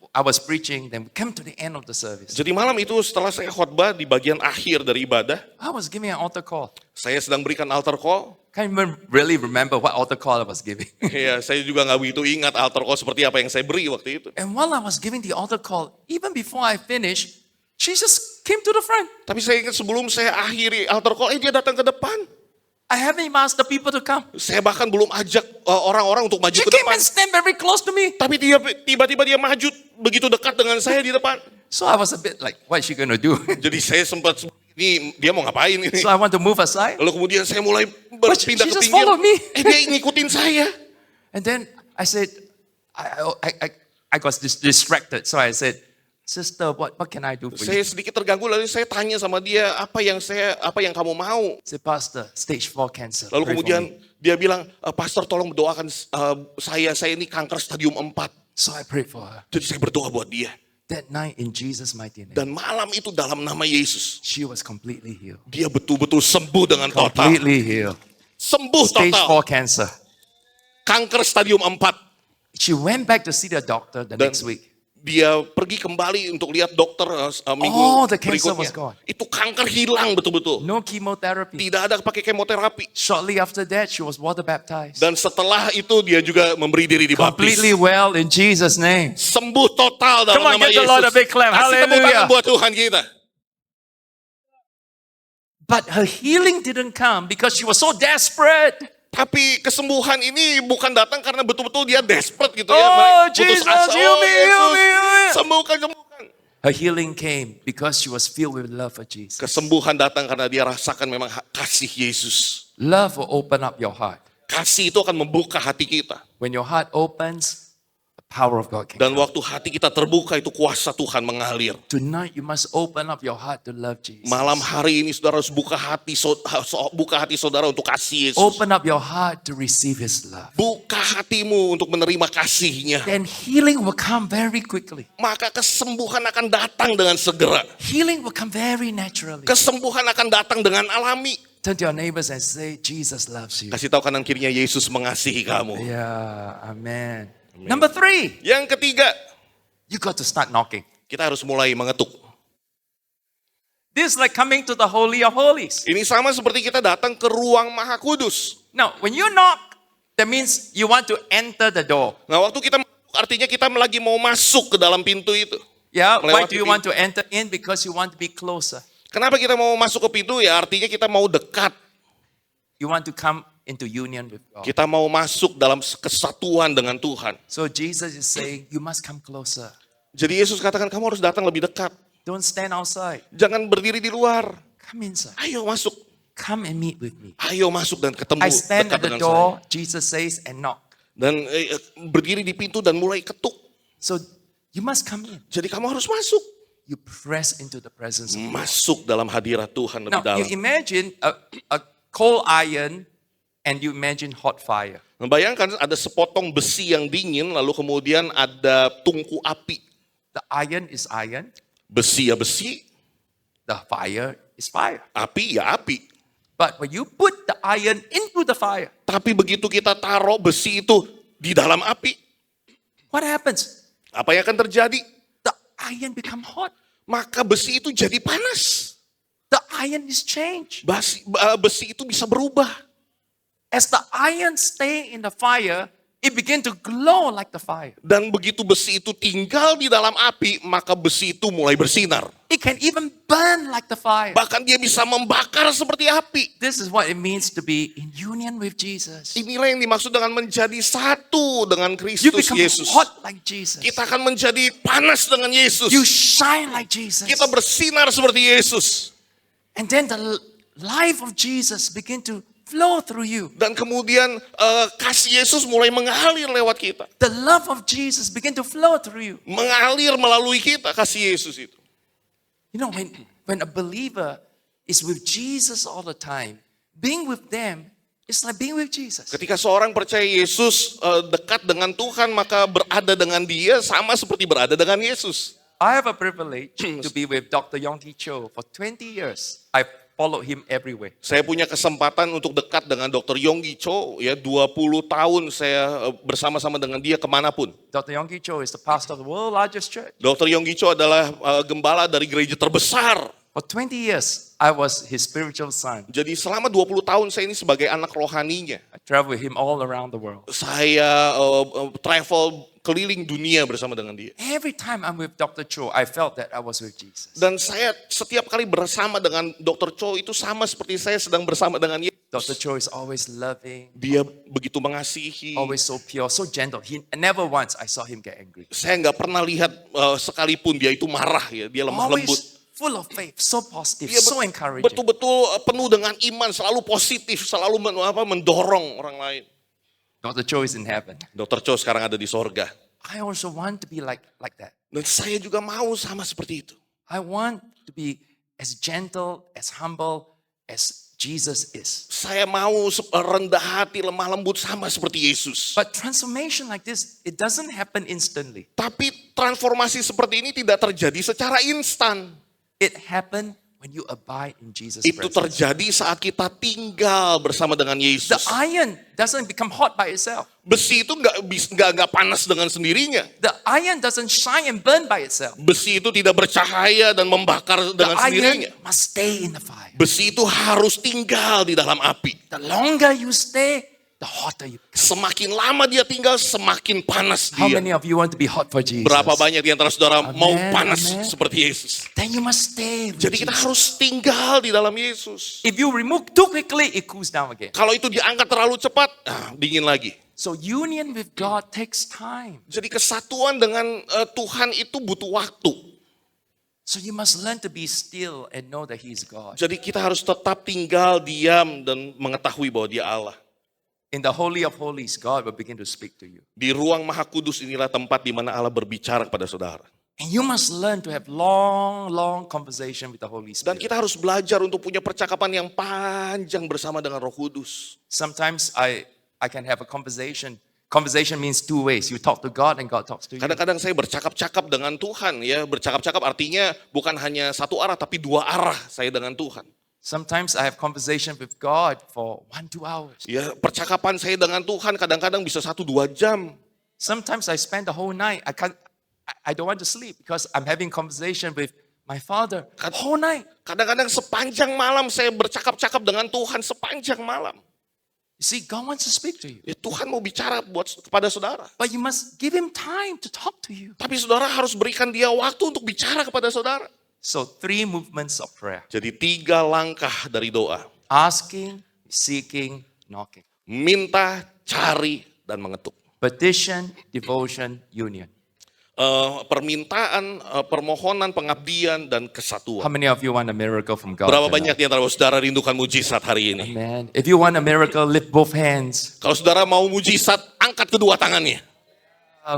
I was preaching, then we came to the end of the service. Jadi malam itu setelah saya khotbah di bagian akhir dari ibadah, I was giving an altar call. saya sedang berikan altar call. Can't even really remember what altar call I was giving. Ya, saya juga nggak begitu ingat altar call seperti apa yang saya beri waktu itu. And while I was giving the altar call, even before I finished, she just came to the front. Tapi saya ingat sebelum saya akhiri altar call, dia datang ke depan. I haven't even asked the people to come. Saya bahkan belum ajak orang-orang untuk maju She ke came depan. and stand very close to me. Tapi tiba-tiba dia maju begitu dekat dengan saya di depan. So I was a bit like, what is she going to do? Jadi saya sempat, ini dia mau ngapain ini? So I want to move aside. Lalu kemudian saya mulai But she berpindah ke just pinggir. followed me. Dia ngikutin saya. And then I said, I got distracted. So I said, sister, what can I do for Saya you? sedikit terganggu lalu saya tanya sama dia, apa yang kamu mau? She said, Pastor, stage 4 cancer. Lalu Pray for kemudian me." dia bilang, Pastor tolong doakan saya ini kanker stadium 4. So I prayed for her. Jadi saya berdoa buat dia. That night in Jesus' mighty name, Dan malam itu dalam nama Yesus, she was completely healed. dia betul-betul sembuh dengan total. Completely healed. Sembuh Stage total. 4 cancer. Kanker stadium 4. She went back to see the doctor the Dan next week. dia pergi kembali untuk lihat dokter minggu Oh, the cancer berikutnya. was gone. Itu kanker hilang betul-betul. No chemotherapy. Tidak ada pakai kemoterapi. Shortly after that, she was water baptized. Dan setelah itu dia juga memberi diri dibaptis. Completely well in Jesus' name. Sembuh total dalam Come on, nama give the Yesus. Lord a big clap. Kasih tepuk tangan Hallelujah. buat Tuhan kita. But her healing didn't come because she was so desperate. Tapi kesembuhan ini bukan datang karena betul-betul dia desperate gitu ya. Oh, Mereka putus Jesus, asa. heal me, heal Yesus, me, heal me. sembuhkan, sembuhkan. Her healing came because she was filled with love for Jesus. Kesembuhan datang karena dia rasakan memang kasih Yesus. Love will open up your heart. Kasih itu akan membuka hati kita. When your heart opens, the power of God can Dan come. waktu hati kita terbuka itu kuasa Tuhan mengalir. Tonight you must open up your heart to love Jesus. Malam hari ini saudara harus buka hati saudara untuk kasih Yesus. Open up your heart to receive His love. Buka hatimu untuk menerima kasihnya. Then healing will come very quickly. Maka kesembuhan akan datang dengan segera. Healing will come very naturally. Kesembuhan akan datang dengan alami. Turn to your neighbors and say, Jesus loves you. Kasih tahu kanan kirinya Yesus mengasihi kamu. Yeah, amen. Number 3, Yang ketiga, you got to start knocking. kita harus mulai mengetuk. This is like coming to the Holy of Holies. Ini sama seperti kita datang ke ruang Maha Kudus. Now, when you knock, that means you want to enter the door. Nah, waktu kita artinya kita lagi mau masuk ke dalam pintu itu. Yeah, why Melewati do you pintu. want to enter in? Because you want to be closer. Kenapa kita mau masuk ke pintu? Ya artinya kita mau dekat. You want to come into union with God. Kita mau masuk dalam kesatuan dengan Tuhan. So Jesus is saying, you must come closer. Jadi Yesus katakan kamu harus datang lebih dekat. Don't stand outside. Jangan berdiri di luar. Come inside. Ayo masuk. Come and meet with me. Ayo masuk dan ketemu I stand dekat at the dengan door, saya. Jesus says, and knock. Dan berdiri di pintu dan mulai ketuk. So you must come in. Jadi kamu harus masuk. You press into the presence of God. Masuk dalam hadirat Tuhan Now, lebih dalam. you imagine a cold iron and you imagine hot fire. Nah, bayangkan ada sepotong besi yang dingin, lalu kemudian ada tungku api. The iron is iron. Besi ya besi, The fire is fire. api ya api. But when you put the iron into the fire, Tapi begitu kita taruh besi itu di dalam api, what happens? apa yang akan terjadi? The iron become hot. Maka besi itu jadi panas. The iron is changed. Besi itu bisa berubah. As the iron stay in the fire, it began to glow like the fire. Dan begitu besi itu tinggal di dalam api, maka besi itu mulai bersinar. It can even burn like the fire. Bahkan dia bisa membakar seperti api. This is what it means to be in union with Jesus. Inilah yang dimaksud dengan menjadi satu dengan You Kristus become Yesus. hot like Jesus. Kita akan menjadi panas dengan Yesus. You shine like Jesus. Kita bersinar seperti Yesus. And then the life of Jesus begin to flow through you. Dan kemudian kasih Yesus mulai mengalir lewat kita. The love of Jesus begin to flow through you. Mengalir melalui kita kasih Yesus itu. You know, when a believer is with Jesus all the time, being with them is like being with Jesus. Ketika seorang percaya Yesus dekat dengan Tuhan, maka berada dengan dia sama seperti berada dengan Yesus. I have a privilege to be with Dr. Yonggi Cho for 20 years. I followed him everywhere. Saya punya kesempatan untuk dekat dengan Dr. Yonggi Cho, ya 20 tahun saya bersama-sama dengan dia kemanapun. Dr. Yonggi Cho is the pastor of the world's largest church. Dr. Yonggi Cho adalah gembala dari gereja terbesar. For 20 years, I was his spiritual son. Jadi selama 20 tahun saya ini sebagai anak rohaninya. I traveled with him all around the world. Saya travel keliling dunia bersama dengan dia. Every time I'm with Dr. Cho, I felt that I was with Jesus. Dan saya setiap kali bersama dengan Dr. Cho itu sama seperti saya sedang bersama dengan Yesus. Dr. Cho is always loving, Dia begitu mengasihi. always so pure, so gentle. Never once I saw him get angry. Saya nggak pernah lihat sekalipun dia itu marah ya. Dia lemah lembut. Always full of faith, so positive, Dia so encouraging. betul-betul penuh dengan iman, selalu positif, selalu mendorong orang lain. Dr. Cho is in heaven. Dr. Cho sekarang ada di sorga. I also want to be like that. Dan saya juga mau sama seperti itu. I want to be as gentle, as humble as Jesus is. Saya mau rendah hati, lemah lembut sama seperti Yesus. But transformation like this, it doesn't happen instantly. Tapi transformasi seperti ini tidak terjadi secara instan. It happened when you abide in Jesus' Itu presence. terjadi saat kita tinggal bersama dengan The Yesus. iron doesn't become hot by itself. Besi itu nggak panas dengan sendirinya. The iron doesn't shine and burn by itself. Besi itu tidak bercahaya dan membakar The dengan iron sendirinya. must stay in the fire. Besi itu harus tinggal di dalam api. The longer you stay, the hotter you become. Semakin lama dia tinggal, semakin panas How dia. many of you want to be hot for Jesus? Berapa banyak di antara saudara mau Amen, panas amen. seperti Yesus? Then you must stay with Jadi kita Jesus. harus tinggal di dalam Yesus. If you remove too quickly, it cools down again. Kalau itu diangkat terlalu cepat, dingin lagi. So union with God takes time. Jadi kesatuan dengan Tuhan itu butuh waktu. So you must learn to be still and know that He is God. Jadi kita harus tetap tinggal, diam, dan mengetahui bahwa dia Allah. In the Holy of Holies, God will begin to speak to you. Di ruang Maha Kudus inilah tempat di mana Allah berbicara kepada saudara. And you must learn to have long conversation with the Holy Dan Spirit. kita harus belajar untuk punya percakapan yang panjang bersama dengan Roh Kudus. Sometimes I can have a conversation. Conversation means two ways. You talk to God and God talks to you. Kadang-kadang saya bercakap-cakap dengan Tuhan, ya. Bercakap-cakap artinya bukan hanya satu arah, tapi dua arah saya dengan Tuhan. Sometimes I have conversation with God for 1-2 hours. Ya, percakapan saya dengan Tuhan kadang-kadang bisa 1-2 jam. Sometimes I spend the whole night. I don't want to sleep because I'm having conversation with my Father whole night. Kadang-kadang sepanjang malam saya bercakap-cakap dengan Tuhan sepanjang malam. You see, God wants to speak to you, Ya, Tuhan mau bicara kepada saudara. but you must give Him time to talk to you. Tapi saudara harus berikan dia waktu untuk bicara kepada saudara. So 3 movements of prayer: Jadi 3 langkah dari doa. asking, seeking, knocking. Minta, cari, dan mengetuk. Petition, devotion, union. Permintaan, permohonan, pengabdian, dan How kesatuan. many of you want a miracle from God? Berapa tonight? banyak di antara saudara rindukan mujizat hari ini? Amen. If you want a miracle, lift both hands. Kalau saudara mau mujizat, angkat kedua tangannya.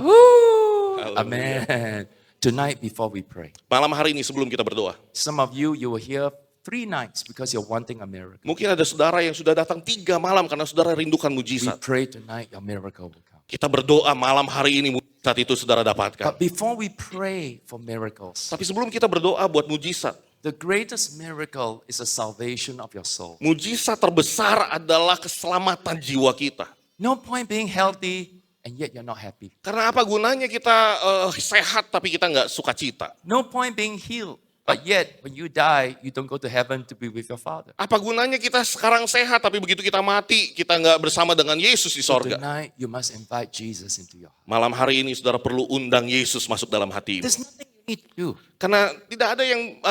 Woo! Hallelujah. Amen. Tonight, before we pray, Malam hari ini sebelum kita berdoa. some of you were here 3 nights because you're wanting a miracle. Mungkin ada saudara yang sudah datang 3 malam karena saudara rindukan We mujizat. pray tonight, your miracle will come. Kita berdoa malam hari ini mujizat itu saudara dapatkan. But before we pray for miracles, Tapi sebelum kita berdoa buat mujizat, the greatest miracle is the salvation of your soul. mujizat terbesar adalah keselamatan jiwa kita. No point being healthy and yet you're not happy. Karena apa gunanya kita sehat tapi kita nggak sukacita? No point being healed But yet, when you die, you don't go to heaven to be with your Father. Apa gunanya kita sekarang sehat, tapi begitu kita mati, kita nggak bersama dengan Yesus di So sorga. tonight, you must invite Jesus into your heart. Malam hari ini saudara perlu undang Yesus masuk dalam hati. There's nothing you need to do. Karena tidak ada yang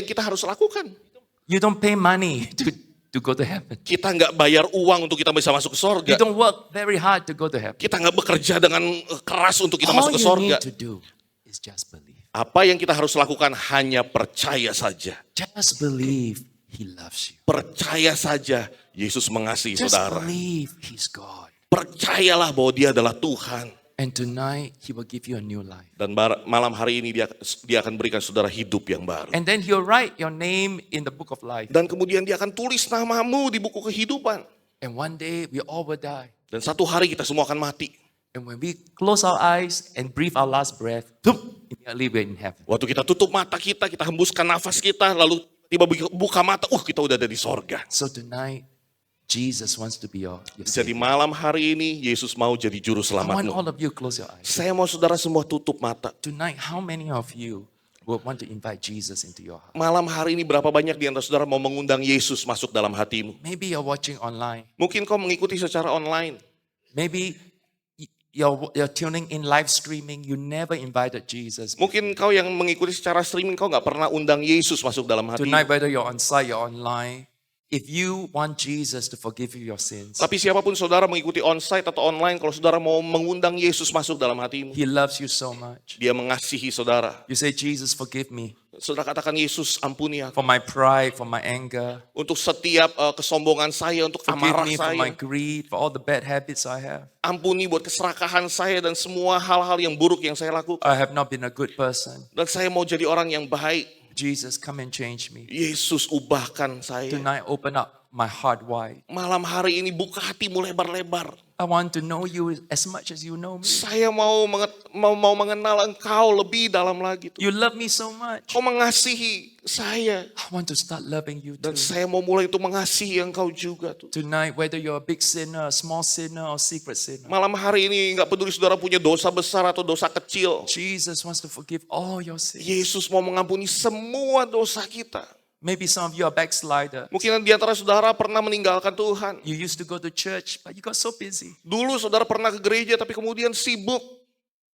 kita harus lakukan. You don't pay money to go to heaven. Kita nggak bayar uang untuk kita bisa masuk ke sorga. You don't work very hard to go to heaven. Kita nggak bekerja dengan keras untuk kita All masuk ke you sorga. need to do is just believe. Apa yang kita harus lakukan hanya percaya saja. Just believe He loves you. Percaya saja Yesus mengasihi Just saudara. believe He's God. Percayalah bahwa Dia adalah Tuhan. And tonight, He will give you a new life. Dan malam hari ini dia akan berikan saudara hidup yang baru. And then He'll write your name in the book of life. Dan kemudian Dia akan tulis namamu di buku kehidupan. And one day, we all will die. Dan satu hari kita semua akan mati. And when we close our eyes and breathe our last breath, immediately we're in heaven. Waktu kita tutup mata kita hembuskan nafas kita, lalu tiba buka mata, kita udah ada di sorga. So tonight, Jesus wants to be your Jadi Savior. malam hari ini Yesus mau jadi juru I want selamatmu. all of you close your eyes. Saya mau saudara semua tutup mata. Tonight, how many of you would want to invite Jesus into your heart? Malam hari ini berapa banyak di antara saudara mau mengundang Yesus masuk dalam hatimu? Maybe you're watching online. Mungkin kau mengikuti secara online. Maybe you're tuning in live streaming. You never invited Jesus. Mungkin kau yang mengikuti secara streaming, kau nggak pernah undang Yesus masuk dalam hatimu. Tonight, whether you're on site, you're online, if you want Jesus to forgive you your sins, Tapi siapapun saudara mengikuti onsite atau online, kalau saudara mau mengundang Yesus masuk dalam hatimu, He loves you so much. Dia mengasihi saudara. You say, Jesus, forgive me Saudara katakan, Yesus ampuni aku. for my pride, for my anger. Untuk setiap kesombongan saya, untuk Forgive amarah me for my saya. greed, for all the bad habits I have. Ampuni buat keserakahan saya dan semua hal-hal yang buruk yang saya lakukan. I have not been a good person. Dan saya mau jadi orang yang baik. Jesus, come and change me. Yesus ubahkan saya. Tonight, open up my heart wide. Malam hari ini buka hatimu lebar-lebar. I want to know you as much as you know me. Saya mau mengenal engkau lebih dalam lagi. You love me so much. Kau mengasihi saya. I want to start loving you too. Dan saya mau mulai untuk mengasihi engkau juga. Tonight, whether you're a big sinner, a small sinner, or secret sinner, Malam hari ini nggak peduli saudara punya dosa besar atau dosa kecil. Jesus wants to forgive all your sins. Yesus mau mengampuni semua dosa kita. Maybe some of you are backslider. Mungkin di antara saudara pernah meninggalkan Tuhan. You used to go to church, but you got so busy. Dulu saudara pernah ke gereja tapi kemudian sibuk.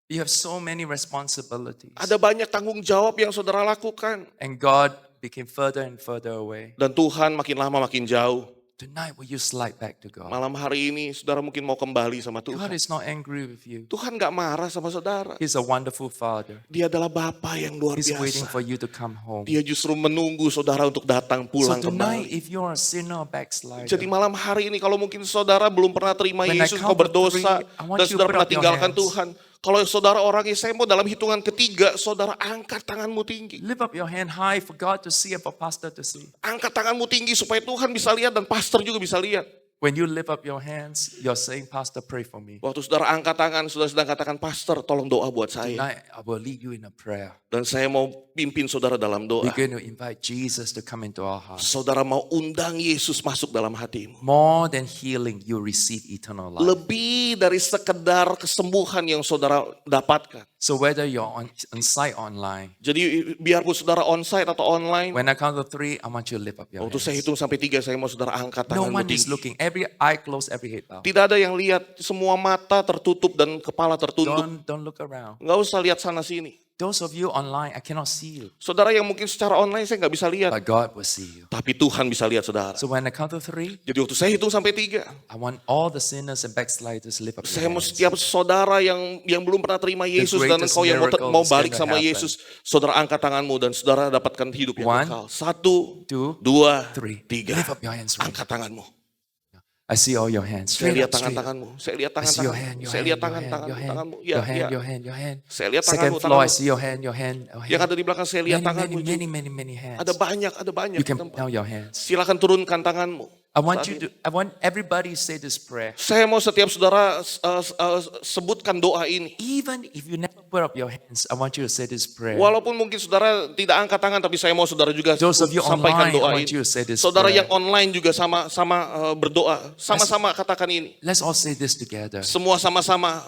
You have so many responsibilities. Ada banyak tanggung jawab yang saudara lakukan. And God became further and further away. Dan Tuhan makin lama makin jauh. Tonight, will you slide back to God? Malam hari ini saudara mungkin mau kembali sama God Tuhan. is not angry with you. Tuhan gak marah sama saudara. He's a wonderful Father. Dia adalah Bapa yang luar He's waiting biasa. for you to come home. Dia justru menunggu saudara untuk datang So pulang tonight, kembali. if you're a sinner or backslider, Jadi malam hari ini kalau mungkin saudara belum pernah terima When I Yesus, count kau to berdosa, three, I want dan you to saudara put pernah up your tinggalkan hands. Tuhan. Kalau saudara orangnya, saya mau dalam hitungan ketiga, saudara angkat tanganmu tinggi. lift up your hand high for God to see and for pastor to see. Angkat tanganmu tinggi supaya Tuhan bisa lihat dan pastor juga bisa lihat. When you lift up your hands, you're saying, Pastor, pray for me. Waktu saudara angkat tangan, saudara sedang katakan, Pastor tolong doa buat saya. Tonight, I will lead you in a prayer. Dan saya mau pimpin saudara dalam doa. We're going to invite Jesus to come into our hearts. Saudara mau undang Yesus masuk dalam hatimu. More than healing, you receive eternal life. Lebih dari sekedar kesembuhan yang saudara dapatkan. So whether you're on site or online, Jadi biarpun saudara onsite atau online, when I count to three, I want you to lift up your waktu saya hands. hitung sampai 3, saya mau saudara angkat No tanganmu one is tinggi. looking. Every eye closed, every head bowed. Tidak ada yang lihat, semua mata tertutup dan kepala tertunduk. Don't look around. Nggak usah lihat sana sini. Those of you online, I cannot see you, Saudara yang mungkin secara online saya nggak bisa lihat. but God will see you. Tapi Tuhan bisa lihat saudara. So when I count to three, Jadi waktu saya hitung sampai 3, I want all the sinners and backsliders to lift up saya your mau hands. setiap saudara yang belum pernah terima Yesus dan greatest engkau yang miracle mau is balik gonna sama happen. Yesus, saudara angkat tanganmu dan saudara dapatkan hidup yang One, kekal. 1, two, 2, three. 3. Lift up your hands. Right? Angkat tanganmu. I see all your hands. Saya Straight lihat up, straight up. tangan-tanganmu. Saya lihat I see your hand, tangan-tanganmu. your Saya hand, lihat your hand, tangan-tanganmu. your hand, Tanganmu. your hand, Ya, your hand, your hand. Saya lihat Second tanganmu, floor, I tanganmu. see your hand, your hand, your Yang hand. ada di belakang saya lihat Many, tanganmu. many, many, many hands. Ada banyak. You can count your hands. Silakan turunkan tanganmu. I want everybody to say this prayer. Saya mau setiap saudara sebutkan doa ini. Even if you never put up your hands, I want you to say this prayer. Walaupun mungkin saudara tidak angkat tangan, tapi saya mau saudara juga Those of you sampaikan online, doa I want you ini. to say this Saudara prayer. yang online juga sama-sama berdoa. Sama-sama katakan ini. Let's all say this together. Semua sama-sama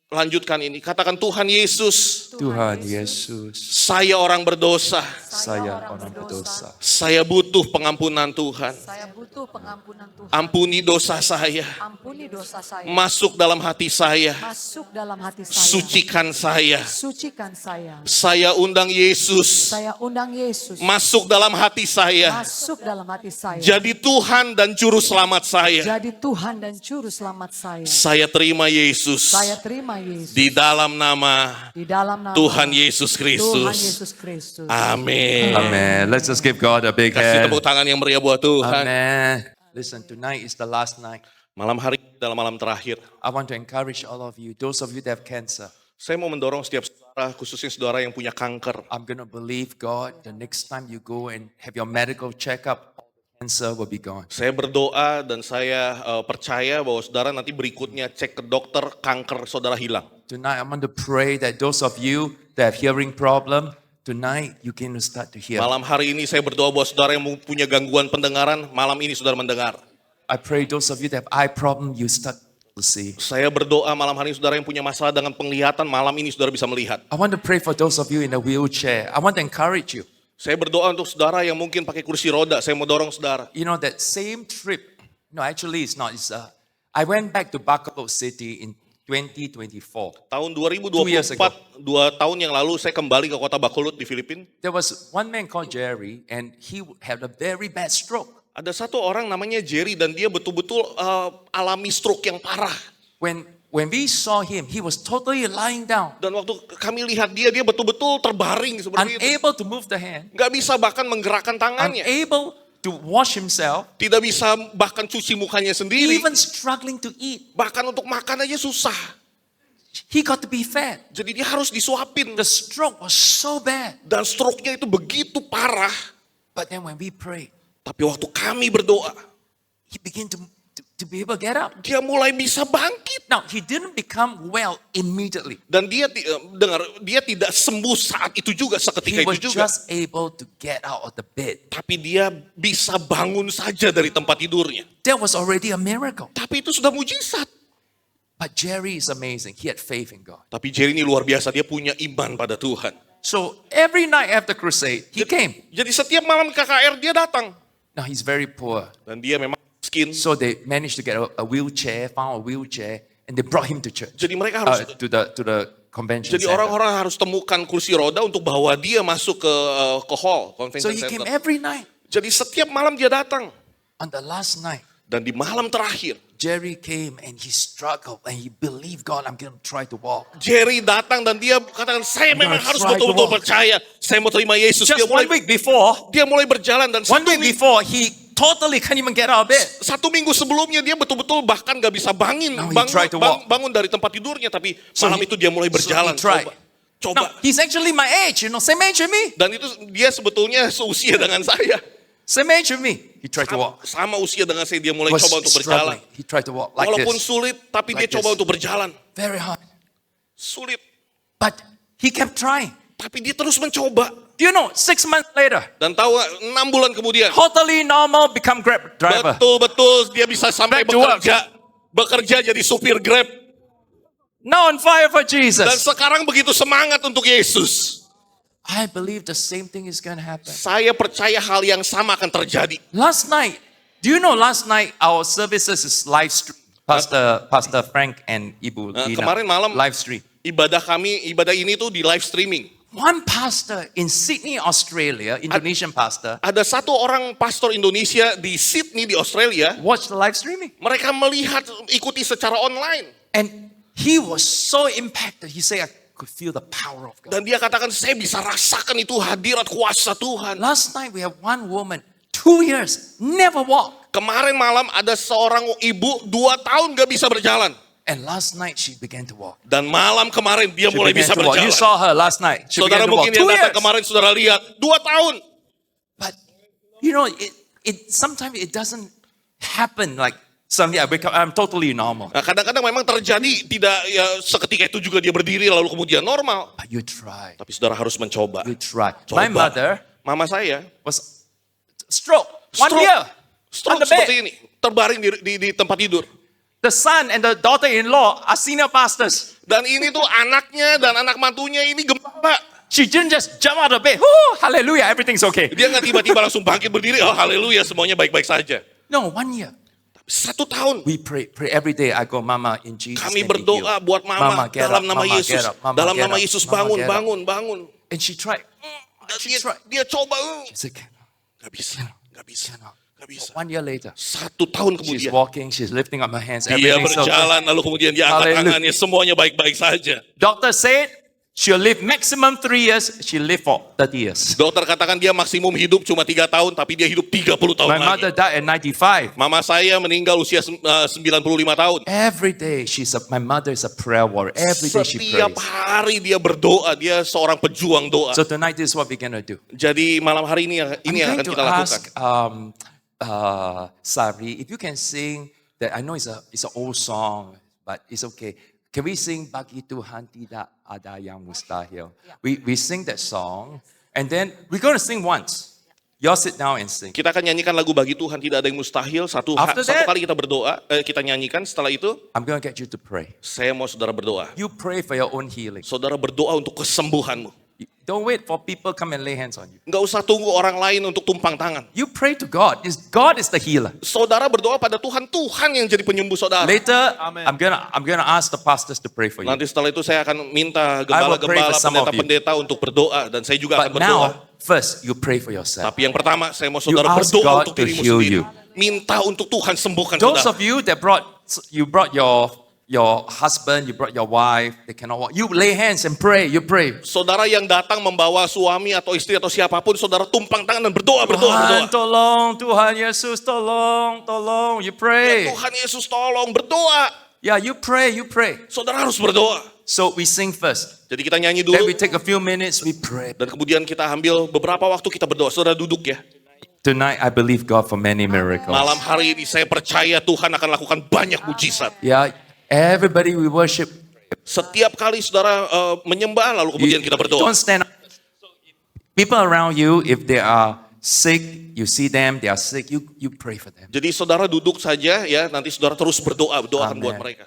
lanjutkan ini. Katakan, Tuhan Yesus, Tuhan Yesus, saya orang berdosa. saya orang berdosa. Saya butuh pengampunan Tuhan. Saya butuh pengampunan Tuhan. Ampuni dosa saya. Ampuni dosa saya. Masuk dalam hati saya. Masuk dalam hati saya. Sucikan saya. Sucikan saya. Saya undang Yesus Saya undang Yesus. masuk dalam hati saya. Masuk dalam hati saya. Jadi Tuhan dan juru selamat saya. Jadi Tuhan dan juru selamat saya. Saya terima Yesus Saya terima Yesus. di dalam nama Di dalam nama Tuhan Yesus Tuhan Kristus. Yesus Kristus. Amin. Amen. Let's just give God a big Kasih hand. tepuk tangan yang meriah buat Tuhan. Amen. Listen, tonight is the last night. Malam hari adalah malam terakhir. I want to encourage all of you, those of you that have cancer. Saya mau mendorong setiap saudara, khususnya saudara yang punya kanker. I'm going to believe God the next time you go and have your medical checkup, all the cancer will be gone. Saya berdoa dan saya percaya bahwa saudara nanti berikutnya cek ke dokter, kanker saudara hilang. Tonight, I want to pray that those of you that have hearing problem, tonight you can start to hear. Malam hari ini saya berdoa bahwa saudara yang punya gangguan pendengaran, malam ini saudara mendengar. I pray those of you that have eye problem, you start to see. Saya berdoa malam hari ini saudara yang punya masalah dengan penglihatan, malam ini saudara bisa melihat. I want to pray for those of you in a wheelchair. I want to encourage you. Saya berdoa untuk saudara yang mungkin pakai kursi roda, saya mau dorong saudara. You know that same trip, no actually it's not, I went back to Bacolod City in 2024. Tahun 2 years ago. 2024, 2 tahun yang lalu saya kembali ke kota Bacolod di Filipina. There was one man called Jerry and he had a very bad stroke. Ada satu orang namanya Jerry dan dia betul-betul alami stroke yang parah. When we saw him, he was totally lying down, Dan waktu kami lihat dia betul-betul terbaring seperti itu. unable to move the hand, Nggak bisa bahkan menggerakkan tangannya. unable to wash himself, Tidak bisa bahkan cuci mukanya sendiri. even struggling to eat. Bahkan untuk makan aja susah. He got to be fed. Jadi dia harus disuapin. The stroke was so bad. Dan stroke-nya itu begitu parah. But then when we prayed, Tapi waktu kami berdoa, he began to be able to get up. dia mulai bisa bangkit. Now, he didn't become well immediately. Dan dia dia tidak sembuh saat itu juga, seketika He was itu juga. just able to get out of the bed. Tapi dia bisa bangun saja dari tempat tidurnya. That was already a miracle. Tapi itu sudah mujizat. But Jerry is amazing. He had faith in God. Tapi Jerry ini luar biasa, dia punya iman pada Tuhan. So every night after crusade, he came. Jadi setiap malam KKR dia datang. Now he's very poor. Dan dia memang miskin. So they managed to get a wheelchair, found a wheelchair, and they brought him to church. Jadi mereka harus To the convention Jadi center. orang-orang harus temukan kursi roda untuk bawa dia masuk ke hall So convention he came center. every night. Jadi setiap malam dia datang. On the last night, Dan di malam terakhir, Jerry came and he struggled and he believed God, I'm going to try to walk. Jerry datang dan dia katakan, saya I'm memang gonna harus try to betul-betul walk." percaya. Saya mau terima Yesus. Just 1 week before, Dia mulai berjalan dan one week before, he totally can't even get out of bed. satu minggu sebelumnya dia betul-betul bahkan gak bisa Now he tried to walk. bangun dari tempat tidurnya. Tapi So malam he- itu dia mulai so berjalan. he tried. Coba. Now, he's actually my age, same age as me. Dan itu dia sebetulnya seusia dengan saya. Same age as me. He tried to walk. Sama usia dengan saya, dia mulai Was coba untuk berjalan. struggling. He tried to walk like Walaupun this. sulit, tapi dia Like coba this. untuk berjalan. Very hard. Sulit, But he kept trying. tapi dia terus mencoba. Do you know, 6 months later, Dan tahu 6 bulan kemudian, totally normal, become Grab driver. betul-betul dia bisa sampai Back to work. bekerja jadi supir Grab. Now on fire for Dan Jesus. sekarang begitu semangat untuk Yesus. I believe the same thing is going to happen. Saya percaya hal yang sama akan terjadi. Last night, do you know last night our services is live stream? Pastor Frank and Ibu Dina, Kemarin malam live stream. ibadah ini tuh di live streaming. One pastor in Sydney, Australia, Indonesian pastor, Ada satu orang pastor Indonesia di Sydney di Australia. watched the live streaming. Mereka melihat, ikuti secara online. And he was so impacted. He said, I could feel the power of God. Dan dia katakan, saya bisa rasakan itu hadirat kuasa Tuhan. Last night we have one woman, 2 years, never walk. Kemarin malam ada seorang ibu 2 tahun gak bisa berjalan. And last night she began to walk. Dan malam kemarin dia She mulai began bisa to walk. You berjalan. saw her last night. She Saudara began to walk. mungkin yang 2 datang years. kemarin saudara lihat, 2 tahun. But you know, it sometimes it doesn't happen like suddenly I wake up, I'm totally normal. Nah, kadang-kadang memang terjadi tidak ya seketika itu juga dia berdiri lalu kemudian normal. But you try. Tapi saudara harus mencoba. You try. Coba. My mother Mama saya was stroke. 1 year. On stroke the bed. seperti ini, terbaring di tempat tidur. The son and the daughter-in-law are senior pastors. Dan ini tuh anaknya dan anak mantunya ini gembala. She didn't just jump out of bed. Oh, hallelujah, everything's okay. Dia nggak tiba-tiba langsung bangkit berdiri, oh haleluya semuanya baik-baik saja. No, 1 year. 1 tahun. We pray every day. I go, Mama, in Jesus' Kami name be berdoa healed. buat mama get dalam up, nama Mama, Yesus. get up, Mama, Dalam get nama up, Yesus Mama, bangun, get up. bangun. And she tried. Dan She tried. dia coba, She said, nggak bisa. cannot. Nggak bisa. 1 year later, 1 tahun she's kemudian. walking, she's lifting up her hands. Dia Everything's okay. berjalan lalu kemudian dia angkat Haleluya. tangannya, semuanya baik-baik saja. Doctor said she'll live maximum 3 years. She live for 30 years. Dokter katakan dia maksimum hidup cuma 3 tahun, tapi dia hidup 30 tahun My mother lagi. died at 95. Mama saya meninggal usia 95 tahun. Every day, my mother is a prayer warrior. Every day she Setiap prays. hari dia berdoa, dia seorang pejuang doa. So tonight, this is what we're gonna do. Jadi malam hari ini I'm yang going akan to kita lakukan. ask Sari if you can sing that. I know it's an old song, but it's okay. Can we sing Bagi Tuhan Tidak Ada Yang Mustahil? We sing that song, and then we're going to sing once. Y'all sit down and sing. Kita akan nyanyikan lagu Bagi Tuhan Tidak Ada Yang Mustahil. Satu After that- kali kita berdoa, kita nyanyikan. Setelah itu, I'm going to get you to pray. saya mau saudara berdoa. You pray for your own healing. Saudara berdoa untuk kesembuhanmu. Don't wait for people come and lay hands on you. Nggak usah tunggu orang lain untuk tumpang tangan. You pray to God. God is the healer. Saudara berdoa pada Tuhan, Tuhan yang jadi penyembuh saudara. Later, I'm gonna ask the pastors to pray for you. Nanti setelah itu saya akan minta I will pray gembala-gembala, for some of you. pendeta-pendeta untuk berdoa. Dan saya juga akan But berdoa. now, first you pray for yourself. Tapi yang pertama, saya mau saudara ask berdoa God untuk to dirimu heal sendiri. you. Minta untuk Tuhan sembuhkan Those saudara. of you that brought your husband, you brought your wife, they cannot walk. You lay hands and pray. You pray. Saudara yang datang membawa suami atau istri atau siapapun, saudara tumpang tangan dan berdoa. Tuhan tolong, Tuhan Yesus tolong. You Ya, pray. Tuhan Yesus tolong, berdoa. Yeah, you pray. Saudara harus berdoa. So we sing first. Jadi kita nyanyi Then dulu. we take a few minutes, we pray. Dan kemudian kita ambil beberapa waktu kita berdoa. Saudara duduk ya. Tonight I believe God for many miracles. Malam hari ini saya percaya Tuhan akan lakukan banyak mujizat. Yeah, everybody we worship. Setiap kali saudara menyembah lalu kemudian kita berdoa. Don't stand up. People around you, if they are sick, you see them, they are sick, you pray for them. Jadi saudara duduk saja ya, nanti saudara terus berdoa, doakan Amen. buat mereka.